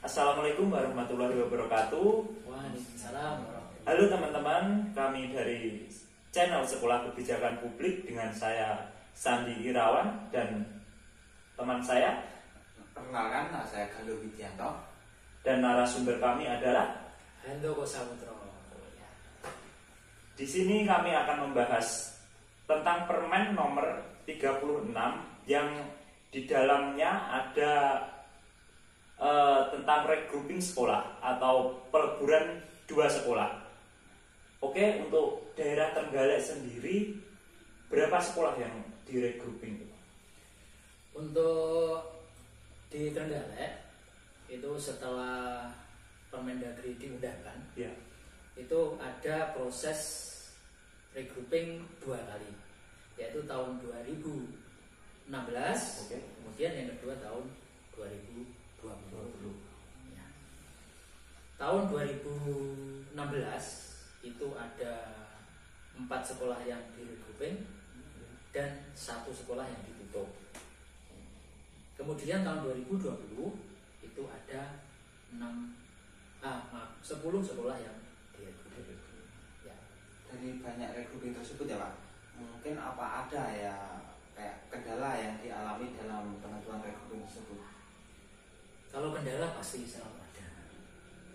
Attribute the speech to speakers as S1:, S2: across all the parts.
S1: Assalamualaikum warahmatullahi wabarakatuh.
S2: Waalaikumsalam warahmatullahi wabarakatuh.
S1: Halo teman-teman, kami dari channel Sekolah Kebijakan Publik dengan saya Sandi Irawan dan teman saya.
S3: Perkenalkan, saya Galuh Widianto.
S1: Dan narasumber kami adalah
S2: Handoko Samudro.
S1: Di sini kami akan membahas tentang Permen nomor 36 yang di dalamnya ada tentang regrouping sekolah atau peleburan dua sekolah. Oke, untuk daerah Trenggalek sendiri berapa sekolah yang di regrouping?
S2: Untuk di Trenggalek itu setelah Permendagri diundangkan,
S1: Ya.
S2: itu ada proses regrouping dua kali, yaitu tahun 2016,
S1: Oke.
S2: kemudian yang kedua tahun 2020. Ya. Tahun 2016 itu ada 4 sekolah yang direkrouping dan 1 sekolah yang ditutup. Kemudian tahun 2020 itu ada 10 sekolah yang direkrouping. Ya.
S3: Dari banyak regrouping tersebut ya Pak, mungkin apa ada ya kayak kendala yang dialami dalam penentuan regrouping tersebut?
S2: Kalau kendala pasti selalu ada.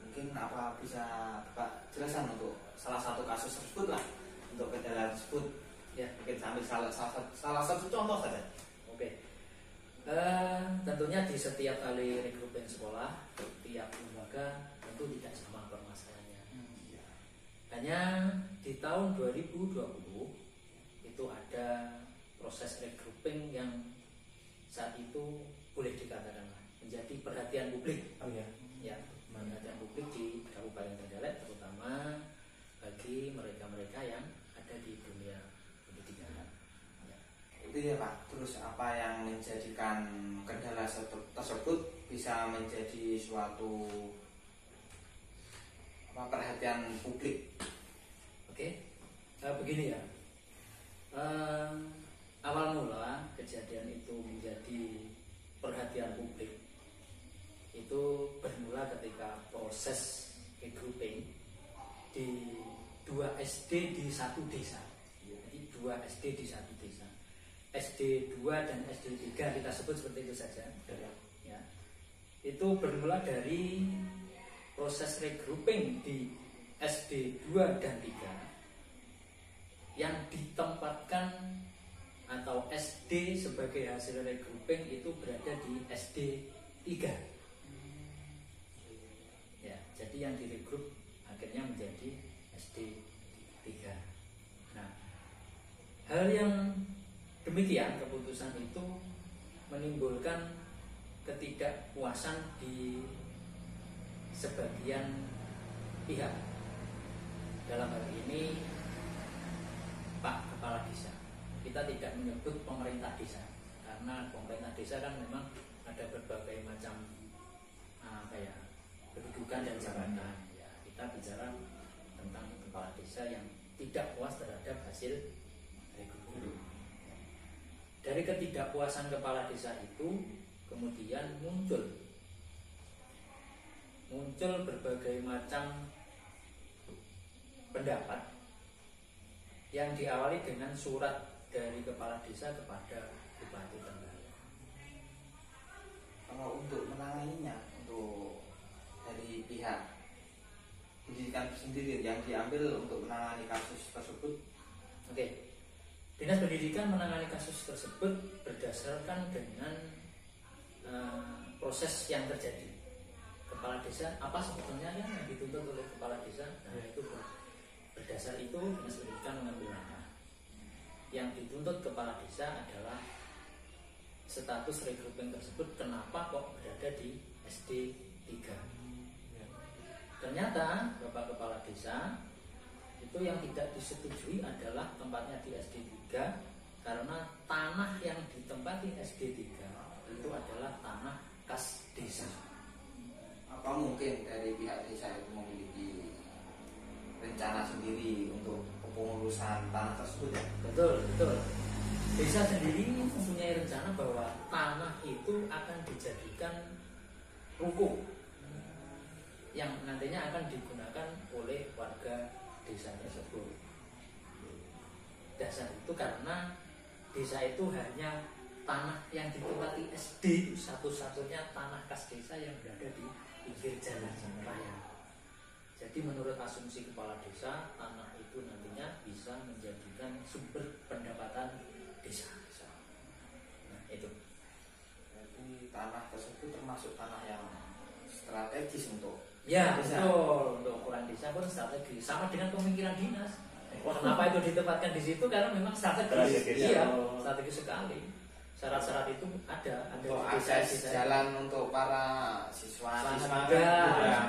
S3: Mungkin apa bisa Bapak jelaskan untuk salah satu kasus tersebut lah, untuk kendala tersebut?
S2: Ya,
S3: Mungkin sambil salah satu contoh saja.
S2: oke. Tentunya di setiap kali regrouping sekolah, tiap lembaga tentu tidak sama permasalahannya. Hanya di tahun 2020 itu ada proses regrouping yang saat itu boleh dikatakan menjadi perhatian publik.
S1: Oh ya.
S2: Ya, perhatian publik di Kabupaten Trenggalek, terutama bagi mereka-mereka yang ada di dunia pendidikan. Ya.
S3: Itu ya Pak. Terus apa yang menjadikan kendala tersebut bisa menjadi suatu perhatian publik?
S2: Oke, begini ya. Awal mula kejadian itu menjadi perhatian publik itu bermula ketika proses regrouping di 2 SD di satu desa. Jadi 2 SD di satu desa. SD 2 dan SD 3 kita sebut seperti itu saja. Ya. Itu bermula dari proses regrouping di SD 2 dan 3 yang ditempatkan atau SD sebagai hasil regrouping itu berada di SD 3. Ya, jadi yang direkrup akhirnya menjadi SD 3. Nah, hal yang demikian, keputusan itu menimbulkan ketidakpuasan di sebagian pihak. Dalam hal ini Pak Kepala Desa. Kita tidak menyebut pemerintah desa, karena pemerintah desa kan memang ada berbagai macam kedudukan dan jabatan. Ya, kita bicara tentang kepala desa yang tidak puas terhadap hasil regrouping. Dari ketidakpuasan kepala desa itu kemudian muncul berbagai macam pendapat yang diawali dengan surat dari kepala desa kepada Bupati Trenggalek.
S3: Kalau untuk menanganinya, untuk dari pihak pendidikan sendiri yang diambil untuk menangani kasus tersebut?
S2: Oke, Dinas Pendidikan menangani kasus tersebut berdasarkan dengan proses yang terjadi. Kepala desa, apa sebetulnya yang dituntut oleh kepala desa? Nah, itu berdasar itu Dinas Pendidikan mengambil langkah. Yang dituntut kepala desa adalah status regrouping tersebut kenapa kok berada di SD 3. Ternyata Bapak Kepala Desa itu yang tidak disetujui adalah tempatnya di SD 3 karena tanah yang ditempati SD 3 itu adalah tanah kas desa.
S3: Apa mungkin dari pihak desa itu memiliki rencana sendiri untuk kepengurusan tanah tersebut ya?
S2: Betul. Desa sendiri mempunyai rencana bahwa tanah itu akan dijadikan ruko yang nantinya akan digunakan oleh warga desa tersebut. Dasar itu karena desa itu hanya tanah yang ditempati SD, satu-satunya tanah kas desa yang berada di pinggir jalan raya. Jadi menurut asumsi kepala desa, tanah itu nantinya bisa menjadikan sumber pendapatan desa. Nah itu.
S3: Jadi tanah tersebut termasuk tanah yang strategis untuk
S2: Ya
S3: desa.
S2: betul, untuk ukuran desa pun strategis. Sama dengan pemikiran dinas. Kenapa itu ditempatkan di situ? Karena memang strategis.
S1: Strategis,
S2: Iya,
S1: ya.
S2: strategis sekali. Syarat-syarat itu ada
S3: untuk
S2: di desa-
S3: akses
S2: desa.
S3: jalan untuk para siswa
S2: Muda.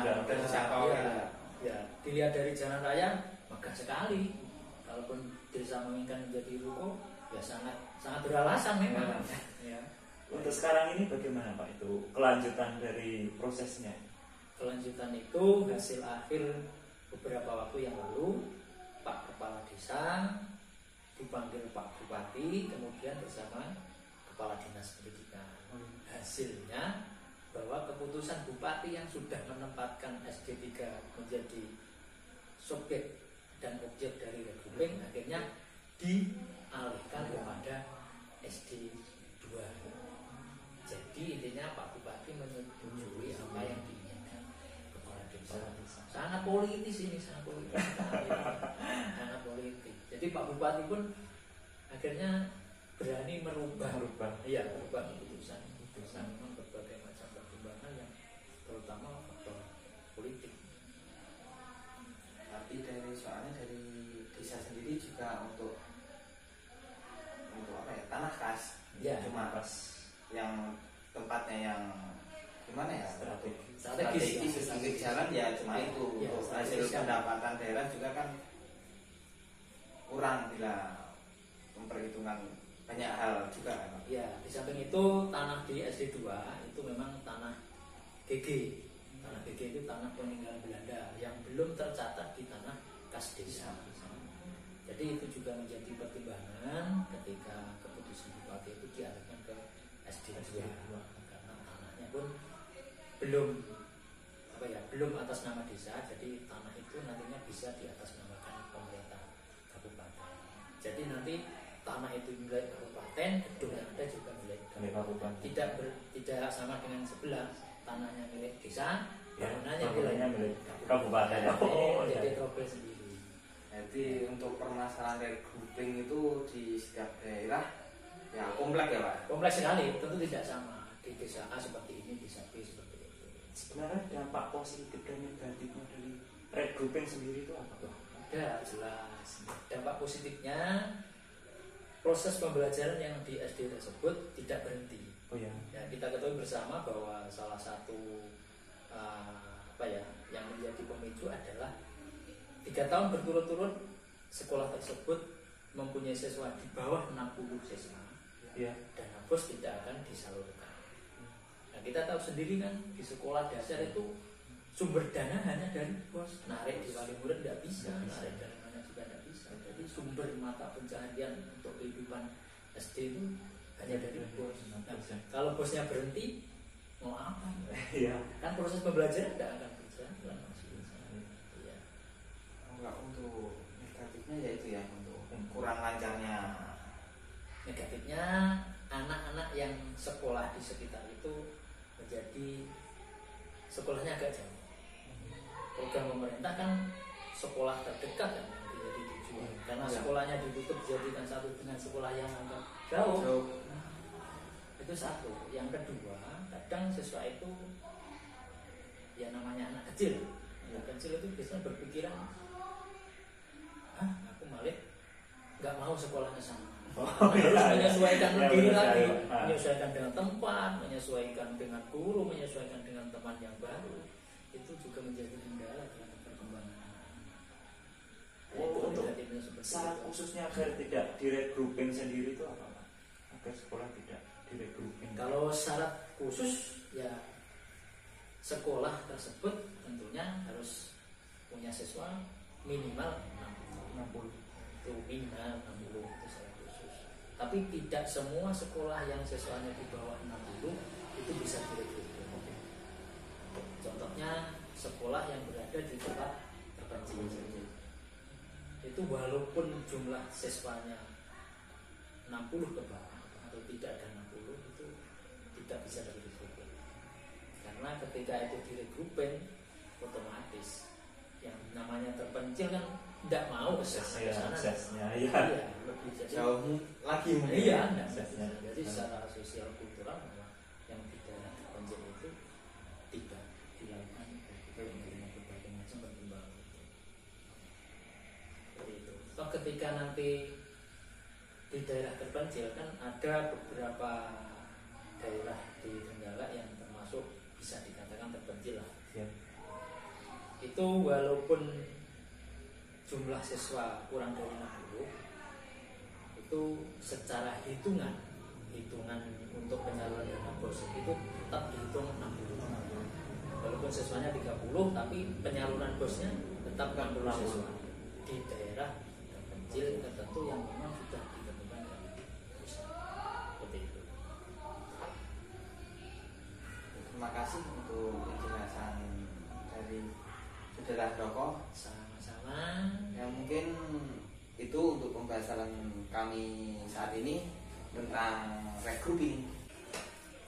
S3: dan wisatawan.
S2: Ya, ya, dilihat dari jalan raya megah sekali. Kalaupun desa menginginkan menjadi ruko, ya sangat beralasan memang. Ya.
S1: Untuk sekarang ini bagaimana Pak itu kelanjutan dari prosesnya?
S2: Kelanjutan itu hasil akhir beberapa waktu yang lalu, Pak Kepala Desa dipanggil Pak Bupati, kemudian bersama Kepala Dinas Pendidikan. Hasilnya bahwa keputusan Bupati yang sudah menempatkan SD 3 menjadi subjek dan objek dari regrouping akhirnya dialihkan kepada SD 2. Jadi intinya Pak Bupati menyetujui apa yang diinginkan Kepala Desa. Sangat politis ini, sangat politis. Sangat politis. Jadi Pak Bupati pun akhirnya berani merubah. Iya, merubah keputusan. Memang berbagai macam pertimbangan yang terutama faktor politik.
S3: Tapi soalnya dari desa sendiri juga untuk apa ya, tanah kas.
S2: Ya,
S3: Cuma
S1: pas
S3: yang tempatnya yang gimana ya,
S2: strategis.
S3: pinggir jalan ya cuma
S2: Ya,
S3: itu.
S2: ya,
S3: Untuk hasil
S2: strategis.
S3: pendapatan daerah juga kan kurang bila memperhitungkan banyak hal juga kan.
S2: Ya, di samping itu tanah di SD 2 itu memang tanah GG. Tanah GG itu tanah peninggalan Belanda yang belum tercatat di tanah kas desa. Jadi itu juga menjadi pertimbangan ketika keputusan Bupati itu dialihkan ke SD 2 karena tanahnya pun belum atas nama desa, jadi tanah itu nantinya bisa di atas namakan pemerintah kabupaten. Jadi nanti tanah itu milik kabupaten, gedung yang ada juga milik kabupaten. Tidak sama dengan sebelah, tanahnya milik desa, bangunannya
S1: milik kabupaten.
S2: Jadi trouble sendiri.
S3: Jadi untuk permasalahan regrouping itu di setiap daerah ya kompleks ya Pak.
S2: Kompleks sekali, tentu tidak sama. Di desa A seperti ini, desa B seperti itu.
S1: Sebenarnya dampak positif dan negatifnya dari regrouping sendiri itu apa Pak?
S2: Ada jelas. Dampak positifnya proses pembelajaran yang di SD tersebut tidak berhenti.
S1: Oh ya.
S2: Ya, kita ketahui bersama bahwa salah satu yang menjadi pemicu adalah 3 tahun berturut-turut sekolah tersebut mempunyai siswa di bawah 60 siswa.
S1: Ya.
S2: Dana bos tidak akan disalurkan. Nah, kita tahu sendiri kan di sekolah dasar itu sumber dana hanya dari bos. Narik di wali murid tidak bisa, narik dari mana juga tidak bisa. Jadi sumber mata pencaharian untuk kehidupan SD itu hanya dari bos. Nah, kalau bosnya berhenti, mau apa?
S1: Iya.
S2: Kan proses pembelajaran tidak akan berjalan. Iya.
S3: Enggak, untuk negatifnya yaitu ya untuk kurang lancarnya.
S2: Negatifnya anak-anak yang sekolah di sekitar itu menjadi sekolahnya agak jauh. Program pemerintah kan sekolah terdekat yang menjadi tujuan. Karena sekolahnya ditutup dijadikan satu dengan sekolah yang agak jauh. Nah, itu satu. Yang kedua, kadang siswa itu ya namanya anak kecil. Anak kecil itu biasanya berpikiran, aku malah nggak mau sekolah ke sana. Harus menyesuaikan diri lagi, menyesuaikan dengan tempat, menyesuaikan dengan guru, menyesuaikan dengan teman yang baru. Itu juga menjadi kendala dalam perkembangan.
S1: Untuk syarat khususnya agar tidak diregrouping sendiri itu apa Pak? Agar sekolah tidak diregrouping.
S2: Kalau syarat khusus ya sekolah tersebut tentunya harus punya siswa minimal 60. Itu minimal 60 itu syarat khusus. Tapi tidak semua sekolah yang siswanya di bawah 60 itu bisa direkrut. Contohnya sekolah ada di tempat terpencil. Itu walaupun jumlah siswanya 60 ke bawah atau tidak ada 60 itu tidak bisa direkrutmen. Karena ketika itu direkrutmen otomatis yang namanya terpencil kan tidak mau ke sana.
S1: Iya.
S2: Lebih jadi
S3: jauh lagi mungkin.
S2: iya, jadi secara sosial kultural memang yang di daerah terpencil itu tidak dilakukan menerima berbagai macam pertimbangan itu. Seperti itu. Toh ketika nanti di daerah terpencil kan ada beberapa daerah di Trenggalek yang termasuk bisa dikatakan terpencil lah.
S1: Ya.
S2: Itu walaupun jumlah siswa kurang dari 60 itu secara hitungan untuk penyaluran dana BOS itu tetap dihitung 60. Walaupun siswanya 30 tapi penyaluran BOS-nya tetap 60 siswa di daerah terpencil tertentu yang memang sudah ditentukan dari pusat. Seperti itu.
S3: Terima kasih untuk penjelasan dari Saudara Doko.
S2: Sama-sama.
S3: Ya mungkin itu untuk pembahasan kami saat ini tentang regrouping.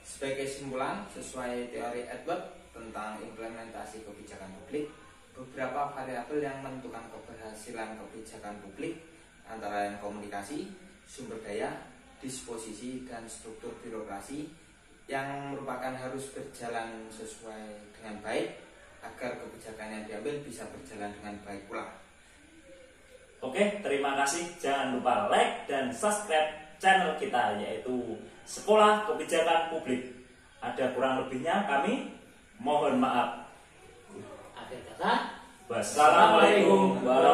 S3: Sebagai kesimpulan, sesuai teori Edward tentang implementasi kebijakan publik, beberapa variabel yang menentukan keberhasilan kebijakan publik antara lain komunikasi, sumber daya, disposisi, dan struktur birokrasi yang merupakan harus berjalan sesuai dengan baik agar kebijakan yang diambil bisa berjalan dengan baik pula.
S1: Oke, terima kasih. Jangan lupa like dan subscribe channel kita, yaitu Sekolah Kebijakan Publik. Ada kurang lebihnya kami mohon maaf.
S2: Akhir kata,
S1: Wassalamualaikum warahmatullahi wabarakatuh.